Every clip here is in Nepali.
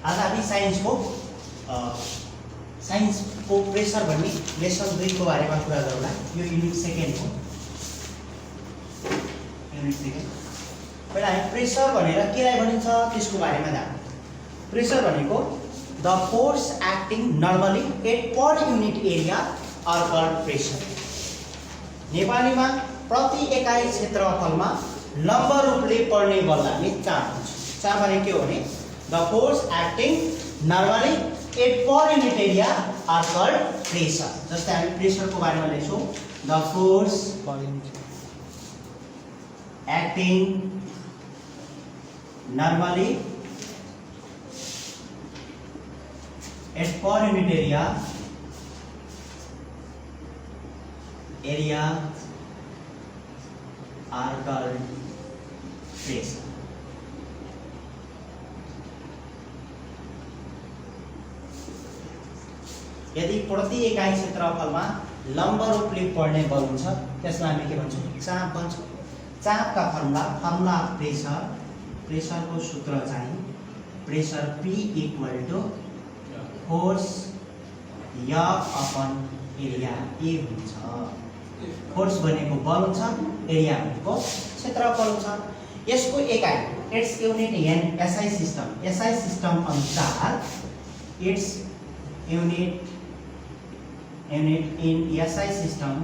आज हामी साइन्सको प्रेसर भन्ने लेसन 2 को बारेमा कुरा गरौँला। यो युनिट सेकेन्ड हो। युनिट सेकेन्ड पहिला हामी प्रेसर भनेर केलाई भनिन्छ त्यसको बारेमा जान्नु। प्रेसर भनेको the force acting normally at per unit area are called pressure. नेपालीमा प्रति एकाइ क्षेत्रफलमा लम्ब रूपले पर्ने बललाई हामी चाप भन्छौँ। चाप भने के हो भने the force acting normally at per unit area are called pressure. जस्तै हामी प्रेसरको बारेमा लेख्छौँ the force acting normally at per unit area are called pressure. यदि प्रति एकाइ क्षेत्रफलमा लम्ब रूपले पर्ने बल हुन्छ त्यसलाई हामी के भन्छौँ? चाप भन्छौँ। चापका फर्मुला प्रेसरको सूत्र चाहिँ pressure P equal to force F upon area A हुन्छ। फोर्स भनेको बल हुन्छ, एरिया भनेको क्षेत्रफल हुन्छ। यसको एकाइ it's unit in SI system अनुसार it's unit in SI system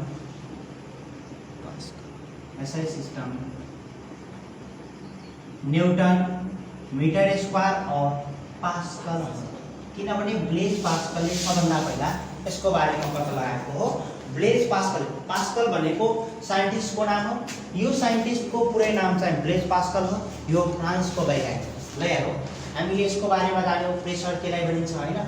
newton metre square और पास्कल। किनभने ब्लेज पास्कलले सबभन्दा पहिला यसको बारेमा पत्ता लगाएको हो। ब्लेज पास्कल भनेको साइन्टिस्टको नाम हो। यो साइन्टिस्टको पुरै नाम चाहिँ ब्लेज पास्कल हो। यो फ्रान्सको वैज्ञानिक हो। ल हेरौँ हामीले यसको बारेमा जान्यौँ। प्रेसर केलाई भनिन्छ हैन?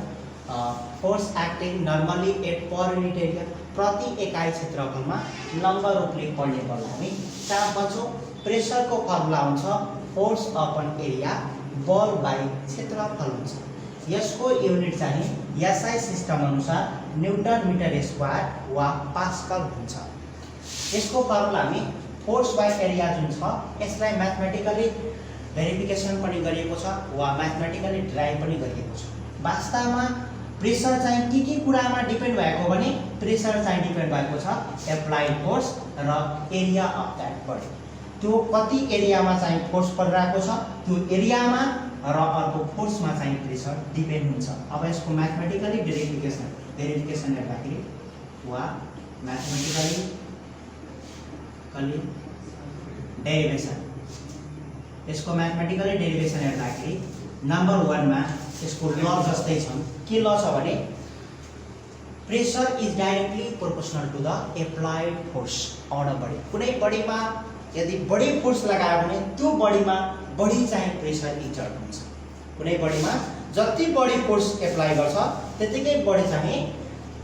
Force acting normally at per unit area, प्रति एकाइ क्षेत्रफलमा लम्ब रूपले पर्ने बललाई हामी चाप भन्छौँ। प्रेसरको फर्मुला हुन्छ फोर्स अपन एरिया, बल बाइ क्षेत्रफल हुन्छ। यसको युनिट चाहिँ एसआई सिस्टम अनुसार न्यूटन मीटर स्क्वायर वा पास्कल हुन्छ। यसको फर्मुला हामी फोर्स बाइ एरिया जुन छ यसलाई म्याथमेटिकली भेरिफिकेसन पनि गरिएको छ वा म्याथमेटिकली ड्राइभ पनि गरिएको छ। वास्तवमा प्रेसर चाहिँ के कुरामा डिपेन्ड भएको भने प्रेसर चाहिँ डिपेन्ड भएको छ एप्लाइड फोर्स र एरिया अफ दैट बडी। त्यो कति एरियामा चाहिँ फोर्स परिरहेको छ त्यो एरियामा र अर्को फोर्समा चाहिँ प्रेसर डिपेन्ड हुन्छ। अब यसको म्याथमेटिकली भेरिफिकेसन हेर्दाखेरि वा म्याथमेटिकली डेरिभेसन यसको म्याथमेटिकली डेरिभेसन हेर्दाखेरि नम्बर 1 मा यसको ल जस्तै छन्। के ल छ भने pressure is directly proportional to the applied force on a body. कुनै बडीमा यदि बडी फोर्स लगायो भने त्यो बडीमा बडी चाहिँ प्रेसर एक्जर्ट हुन्छ। कुनै बडीमा जति बडी फोर्स एप्लाई गर्छ त्यतिकै बडी चाहिँ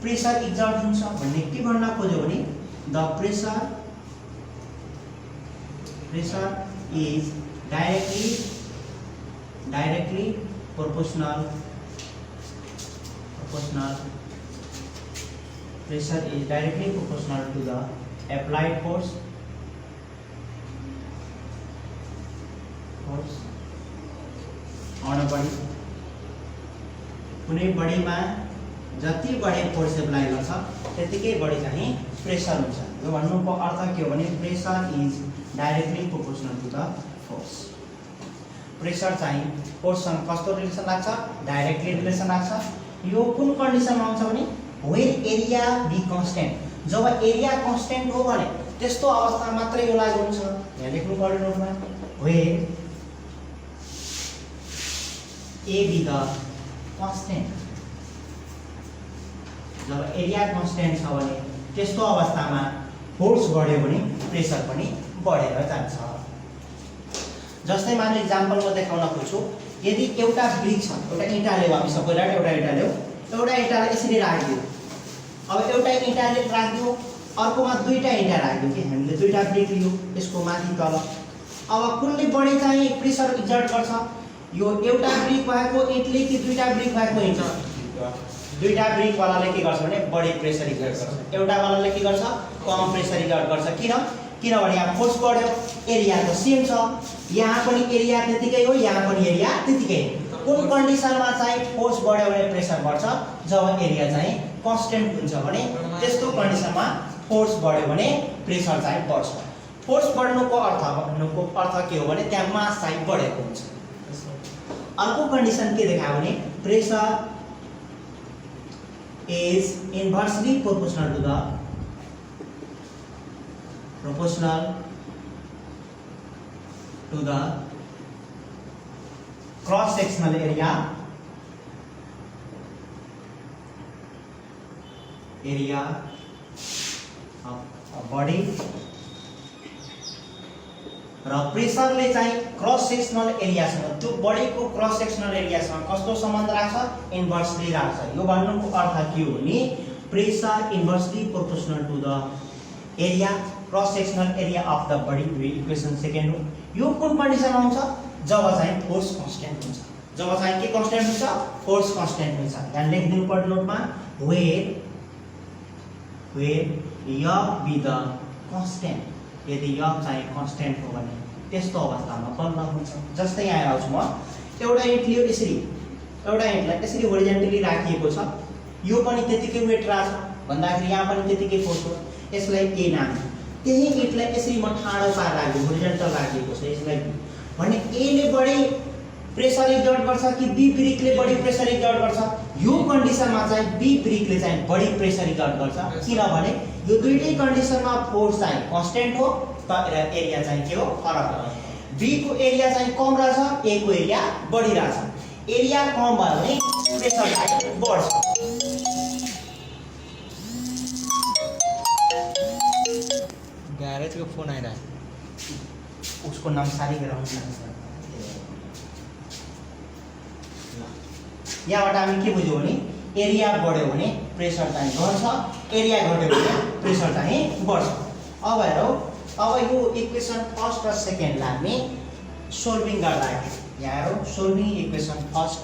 प्रेसर एक्जर्ट हुन्छ भन्ने के भन्न खोज्यो भने the pressure is directly proportional pressure is directly proportional to the applied force on a body। कुनै बडीमा जति बढी फोर्स एप्लाई गर्छ त्यतिकै बढी चाहिँ प्रेसर हुन्छ। यो भन्नुको अर्थ के हो भने pressure is directly proportional to the force. Pressure चाहिँ फोर्ससँग कस्तो रिलेसन लाग्छ? डाइरेक्टली रिलेसन लाग्छ। यो कुन कन्डिसनमा आउँछ भने वेन एरिया बी कन्स्टेन्ट। जब एरिया कन्स्टेन्ट हो भने त्यस्तो अवस्थामा मात्रै यो लागु हुन्छ। यहाँ लेख्नु पर्यो नोटमा when A be the constant. जब एरिया कन्स्टेन्ट छ भने त्यस्तो अवस्थामा फोर्स बढ्यो भने प्रेसर पनि बढेर जान्छ। जस्तै माने एक्जाम्पल म देखाउन खोज्छु। यदि एउटा ब्रिक छ, एउटा इँटा ल्याऊ, हामी सबैलाई एउटा इँटा ल्याऊ, एउटा इँटालाई यसरी राखिदियो। अब एउटा इँटाले राखिदियो, अर्कोमा दुईटा इँटा राखिदियो कि हामीले दुईटा ब्रिक लियो यसको माथि तल। अब कुनले बढी चाहिँ प्रेसर एक्जर्ट गर्छ? यो एउटा ब्रिक भएको इँटले कि दुईटा ब्रिक भएको इँटले? दुईटा ब्रिक वालाले के गर्छ भने बढी प्रेसर एक्जर्ट गर्छ, एउटा वालाले के गर्छ? कम प्रेसर एक्जर्ट गर्छ। किनभने यहाँ फोर्स बढ्यो, एरिया त सेम छ। यहाँ पनि एरिया त्यतिकै हो, यहाँ पनि एरिया त्यतिकै हो। कुन कन्डिसनमा चाहिँ फोर्स बढ्यो भने प्रेसर बढ्छ? जब एरिया चाहिँ कन्स्टेन्ट हुन्छ भने त्यस्तो कन्डिसनमा फोर्स बढ्यो भने प्रेसर चाहिँ बढ्छ। फोर्स बढ्नुको अर्थ के हो भने त्यहाँ मास चाहिँ बढेको हुन्छ। अर्को कन्डिसन के देखायो भने pressure is inversely proportional to the cross sectional area of body र प्रेसरले चाहिँ क्रस सेक्सनल एरियासँग त्यो बडीको क्रस सेक्सनल एरियासँग कस्तो सम्बन्ध राख्छ? इन्भर्सली राख्छ। यो भन्नुको अर्थ के हो भने pressure inversely proportional to the area cross sectional area of the body. Equation second हो। यो कुन कन्डिसनमा हुन्छ? जब चाहिँ फोर्स कन्स्टेन्ट हुन्छ। जब चाहिँ के कन्स्टेन्ट हुन्छ? फोर्स कन्स्टेन्ट हुन्छ। यहाँ लेखिदिनु पर्यो नोटमा where F be the constant. यदि यफ चाहिँ कन्स्टेन्ट हो भने त्यस्तो अवस्थामा बल्ल हुन्छ। जस्तै यहाँ आउँछु म, एउटा इन्ट लियो यसरी, एउटा इन्टलाई यसरी होरिजेन्टली राखिएको छ, यो पनि त्यतिकै वेट राख्छ भन्दाखेरि यहाँ पनि त्यतिकै फोर्स हो। यसलाई ए नाम, त्यही इन्टलाई यसरी म ठाडो पार राख्छु, होरिजेन्टल राखिएको छ, यसलाई भने ए ले बढी प्रेसर एक्जर्ट गर्छ कि बी ब्रिकले बढी प्रेसर एक्जर्ट गर्छ? यो कन्डिसनमा चाहिँ बी ब्रिकले चाहिँ बढी प्रेसर एक्जर्ट गर्छ। किनभने यो दुईटै कन्डिसनमा फोर्स चाहिँ कन्स्टेन्ट हो तर एरिया चाहिँ के हो? फरक हो। बी को एरिया चाहिँ कम रहेछ, ए को एरिया बढिरहेछ। एरिया कम भयो भने प्रेसर चाहिँ बढ्छ। ग्यारेजको फोन आइरहेको, उसको नाम सारी गराउनु। यहाँबाट हामी के बुझ्यौँ भने एरिया बढ्यो भने प्रेसर चाहिँ घट्छ, एरिया घट्यो भने प्रेसर चाहिँ बढ्छ। अब हेरौँ, अब यो इक्वेसन फर्स्ट र सेकेन्डलाई हामी सोल्भिङ गर्दाखेरि यहाँ हेरौँ, सोल्भिङ इक्वेसन फर्स्ट